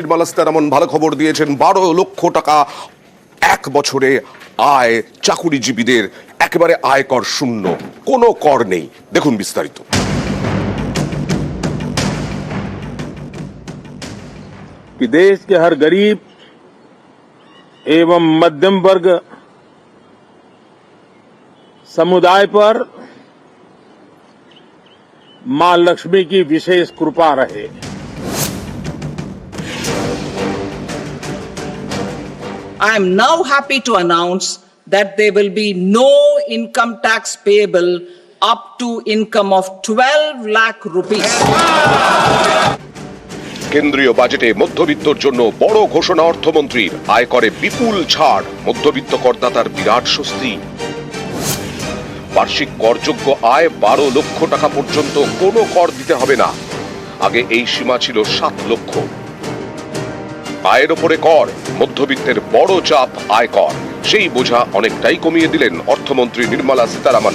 নির্মলা সীতারামন ভালো খবর দিয়েছেন। 12 লক্ষ টাকা এক বছরে আয় চাকুরিজীবীদের, একেবারে আয়কর শূন্য, কোনো কর নেই। দেখুন বিস্তারিত। कि देश के हर गरीब एवं मध्यम वर्ग समुदाय पर मां लक्ष्मी की विशेष कृपा रहे। I am now happy to announce that there will be no income tax payable up to income of 12 lakh rupees. কেন্দ্রীয় বাজেটে মধ্যবিত্তর জন্য বড় ঘোষণা অর্থমন্ত্রীর। আয়করে বিপুল ছাড়, মধ্যবিত্ত করদাতার বিরাট স্বস্তি। বার্ষিক করযোগ্য আয় 12 লক্ষ টাকা পর্যন্ত কোনো কর দিতে হবে না। আগে এই সীমা ছিল 7 লক্ষ। আয়ের ওপরে কর, মধ্যবিত্তের বড় চাপ আয়কর। সেই বোঝা অনেকটাই কমিয়ে দিলেন অর্থমন্ত্রী Nirmala Sitharaman.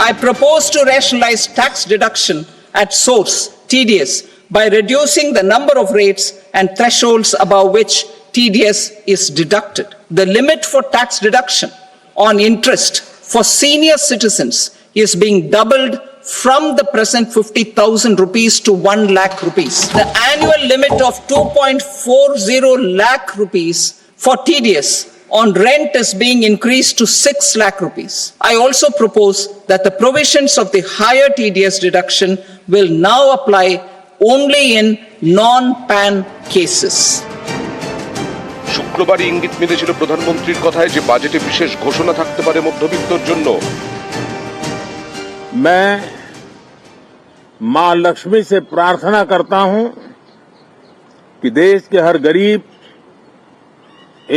I propose to rationalize tax deduction at source, TDS, by reducing the number of rates and thresholds above which TDS is deducted. The limit for tax deduction on interest for senior citizens is being doubled from the present 50,000 rupees to 1 lakh rupees. The annual limit of 2.40 lakh rupees for TDS on rent is being increased to 6 lakh rupees. I also propose that the provisions of the higher TDS deduction will now apply only in non-PAN cases. শুক্রবারই ইঙ্গিত মিলেছিল প্রধানমন্ত্রীর কথায় যে বাজেটে বিশেষ ঘোষণা থাকতে পারে মধ্যবিত্তর জন্য। मैं मां लक्ष्मी से प्रार्थना करता हूं कि देश के हर गरीब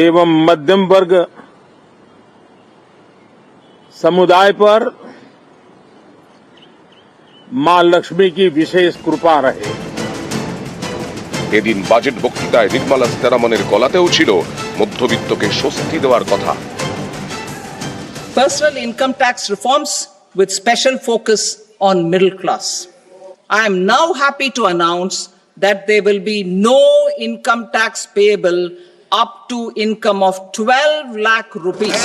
एवं मध्यम वर्ग समुदाय पर मां लक्ष्मी की विशेष कृपा रहे। এদিন বাজেট বক্তৃতায় নির্মলা সীতারামনের গলাতেও ছিল মধ্যবিত্তকে স্বস্তি দেওয়ার কথা। Personal income tax reforms with special focus on middle class. I am now happy to announce that there will be no income tax payable up to income of 12 lakh rupees.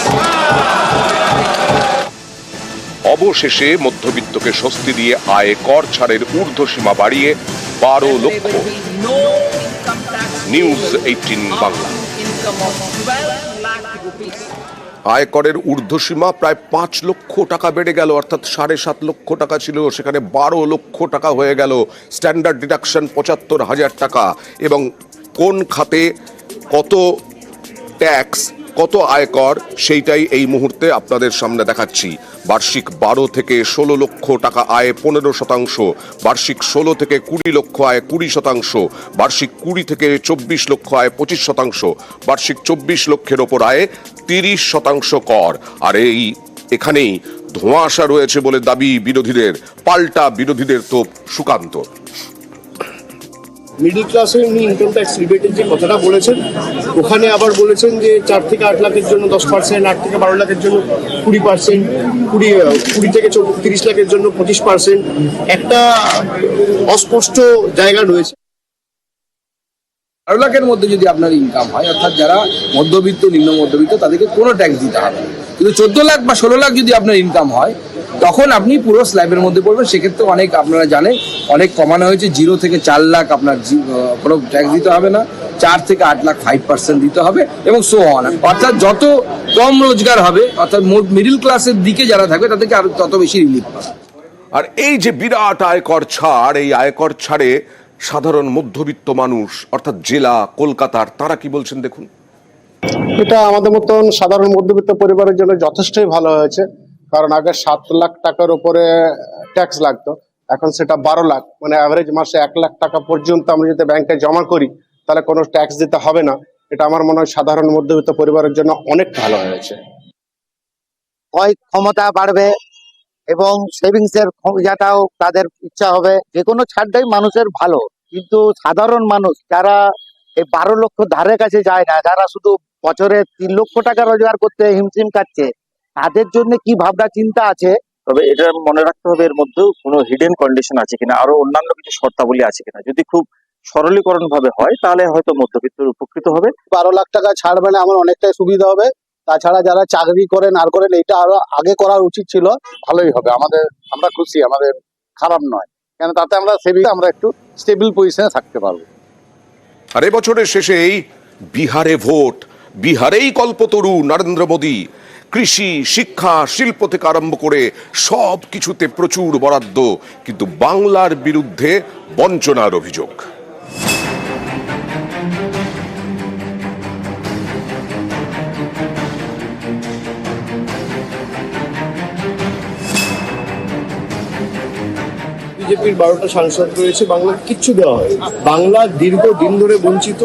অবশেষে মধ্যবিত্তকে স্বস্তি দিয়ে আয় কর ছাড়ের ঊর্ধ্বসীমা বাড়িয়ে 12 লক্ষ। নিউজ 18 বাংলা। আয়করের ঊর্ধ্বসীমা প্রায় 5 লক্ষ টাকা বেড়ে গেল, অর্থাৎ 7.5 লক্ষ টাকা ছিল, সেখানে 12 লক্ষ টাকা হয়ে গেল। স্ট্যান্ডার্ড ডিডাকশন 75,000 টাকা। এবং কোন খাতে কত ট্যাক্স, কত আয়কর, সেইটাই এই মুহূর্তে আপনাদের সামনে দেখাচ্ছি। বার্ষিক 12 থেকে 16 লক্ষ টাকা আয় 15%, বার্ষিক 16 থেকে 20 লক্ষ আয় 20%, বার্ষিক 20 থেকে 24 লক্ষ আয় 25%, বার্ষিক 24 লক্ষের ওপর আয় 30% কর। আর এখানেই ধোঁয়াশা রয়েছে বলে দাবি বিরোধীদের। পাল্টা বিরোধীদের তোপ সুকান্ত। মিডল ক্লাসের উনি ইনকাম ট্যাক্স রিবেটের যে কথাটা বলেছেন, ওখানে আবার বলেছেন যে 4 থেকে 8 লাখের জন্য 10%, 8 থেকে 12 লাখের জন্য 20%, 20 থেকে 30 লাখের জন্য 25%। একটা অস্পষ্ট জায়গা রয়েছে। 12 লাখের মধ্যে যদি আপনার ইনকাম হয়, অর্থাৎ যারা মধ্যবিত্ত, নিম্ন মধ্যবিত্ত, তাদেরকে কোনো ট্যাক্স দিতে হবে না। কিন্তু 14 লাখ বা 16 লাখ যদি আপনার ইনকাম হয়, তখন আপনি পুরো স্ল্যাবের মধ্যে পড়বেন। সেক্ষেত্রে অনেক, আপনারা জানেন, অনেক কমানো হয়েছে। 0 থেকে 4 লাখ আপনার কোনো ট্যাক্স দিতে হবে না, 4 থেকে 8 লাখ 5% দিতে হবে, এবং সো অন। অর্থাৎ যত কম রোজগার হবে, অর্থাৎ মিডল ক্লাসের দিকে যারা থাকবে, তাদেরকে আরো তত বেশি রিলিফ পাবে। আর এই যে বিরাট আয়কর ছাড়, এই আয়কর ছাড়ে সাধারণ মধ্যবিত্ত মানুষ, অর্থাৎ জেলা কলকাতার, তারা কি বলছেন দেখুন। এটা আমাদের মতন সাধারণ মধ্যবিত্ত পরিবারের জন্য যথেষ্টই ভালো হয়েছে। কারণ আগে 7 লাখ টাকার উপরে ট্যাক্স লাগতো, এখন সেটা 12 লাখ, মানে অ্যাভারেজ মাসে 1 লাখ টাকা পর্যন্ত আমরা যদি ব্যাংকে জমা করি তাহলে কোনো ট্যাক্স দিতে হবে না। এটা আমার মনে হয় সাধারণ মধ্যবিত্ত পরিবারের জন্য অনেক ভালো হয়েছে। ক্রয় ক্ষমতা বাড়বে এবং সেভিংস এর যেটাও তাদের ইচ্ছা হবে। যে কোনো ছাড়টাই মানুষের ভালো, কিন্তু সাধারণ মানুষ যারা এই 12 লক্ষ ধারে কাছে যায় না, যারা শুধু বছরে 3 লক্ষ টাকা রোজগার করতে হিমশিম কাটছে, তাদের জন্য কি ভাবনা চিন্তা আছে। তবে এটা মনে রাখতে হবে এর মধ্যেও কোনো হিডেন কন্ডিশন আছে কিনা, আরো অন্যান্য কিছু শর্তাবলী আছে কিনা। যদি খুব সরলীকরণ ভাবে হয় তাহলে হয়তো মধ্যবিত্ত উপকৃত হবে। 12 লাখ টাকা ছাড় মানে আমার অনেকটাই সুবিধা হবে। তাছাড়া যারা চাকরি করেন আর করেন এটা আরো আগে করা উচিত ছিল। ভালোই হবে, আমরা খুশি, আমাদের খারাপ নয়, কেন তাতে আমরা একটু স্টেবল পজিশনে থাকতে পারবো। আর এবছরের শেষেই বিহারে ভোট, বিহারেই কল্পতরু নরেন্দ্র মোদী। কৃষি, শিক্ষা, শিল্প থেকে আরম্ভ করে সব কিছুতে প্রচুর বরাদ্দ, কিন্তু বাংলার বিরুদ্ধে বঞ্চনার অভিযোগ। বিজেপির 12টা সাংসদ রয়েছে, বাংলার কিচ্ছু দেওয়া হয়। বাংলা দীর্ঘদিন ধরে বঞ্চিত,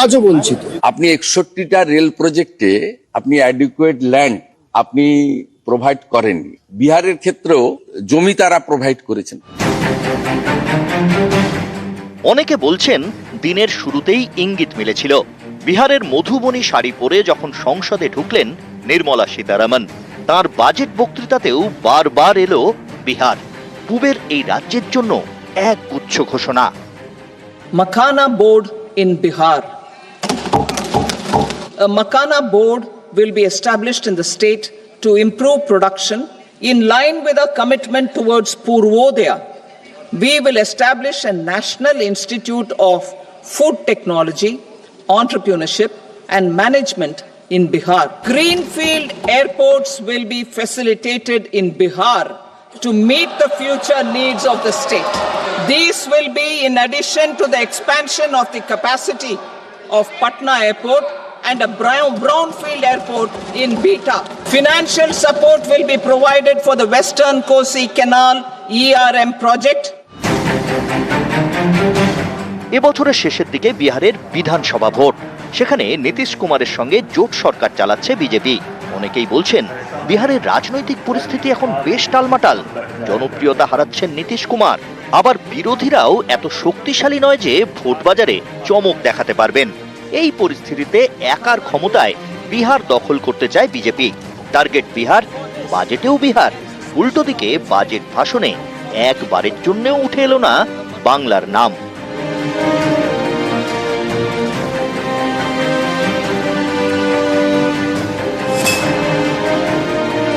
আজও বঞ্চিত। আপনি 61টা রেল প্রজেক্টে আপনি অ্যাডিকুয়েট ল্যান্ড আপনি প্রোভাইড করেননি। বিহারের ক্ষেত্রেও জমি তারা প্রোভাইড করেছেন। অনেকে বলছেন দিনের শুরুতেই ইঙ্গিত মিলেছিল। বিহারের মধুবনী শাড়ি পরে যখন সংসদে ঢুকলেন নির্মলা সীতারামন, তার বাজেট বক্তৃতাতেও বারবার এলো বিহার। পূবের এই রাজ্যের জন্য এক গুচ্ছ ঘোষণা। Makhana board in Bihar. A Makhana board will be established in the state to improve production in line with our commitment towards Purvodaya. We will establish a National Institute of Food Technology, Entrepreneurship and Management in Bihar. Greenfield airports will be facilitated in Bihar to meet the future needs of the state. These will be in addition to the expansion of the capacity of Patna Airport and a brownfield airport in Beta. Financial support will be provided for the Western Kosi Canal ERM project. এবছরের শেষের দিকে বিহারের বিধানসভা vote, সেখানে নীতিশ কুমারের সঙ্গে জোট সরকার চালাচ্ছে বিজেপি। অনেকেই বলছেন বিহারের রাজনৈতিক পরিস্থিতি এখন বেশ টালমাটাল, জনপ্রিয়তা হারাচ্ছেন নীতিশ কুমার। আবার বিরোধীরাও এত শক্তিশালী নয় যে ভোট বাজারে চমক দেখাতে পারবেন। এই পরিস্থিতিতে একার ক্ষমতায় বিহার দখল করতে চায় বিজেপি। টার্গেট বিহার, বাজেটেও বিহার। উল্টো দিকে বাজেট ভাষণে একবারের জন্যও উঠে এলো না বাংলার নাম।